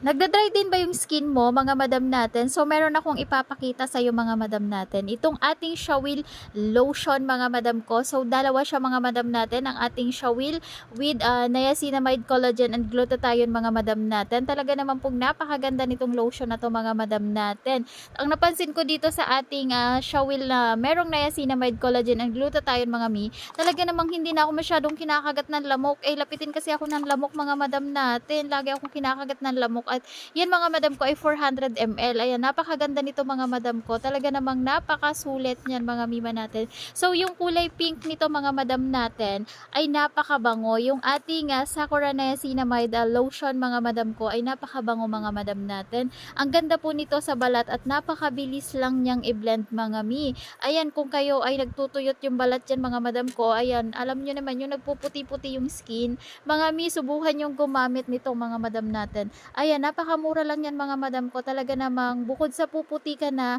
Nagda-dry din ba yung skin mo, mga madam natin? So, meron akong ipapakita sa sa'yo mga madam natin. Itong ating Shawil lotion mga madam ko. So, dalawa siya mga madam natin. Ang ating Shawil with niacinamide, collagen, and glutathione mga madam natin. Talaga naman pong napakaganda nitong lotion na to mga madam natin. Ang napansin ko dito sa ating Shawil na merong niacinamide, collagen, and glutathione mga mi, talaga namang hindi na ako masyadong kinakagat ng lamok. Lapitin kasi ako ng lamok mga madam natin. Lagi akong kinakagat ng lamok. At yan mga madam ko ay 400 ml. Ayan, napakaganda nito mga madam ko. Talaga namang napakasulit niyan mga mima natin. So, yung kulay pink nito mga madam natin ay napakabango. Yung ating Sakura Niacinamide lotion mga madam ko ay napakabango mga madam natin. Ang ganda po nito sa balat at napakabilis lang niyang i-blend mga mi. Ayan, kung kayo ay nagtutuyot yung balat dyan mga madam ko, ayan, alam nyo naman yung nagpuputi-puti yung skin. Mga mi, subukan yung gumamit nito mga madam natin. Ayan, napakamura lang yan mga madam ko. Talaga namang bukod sa puputi ka na,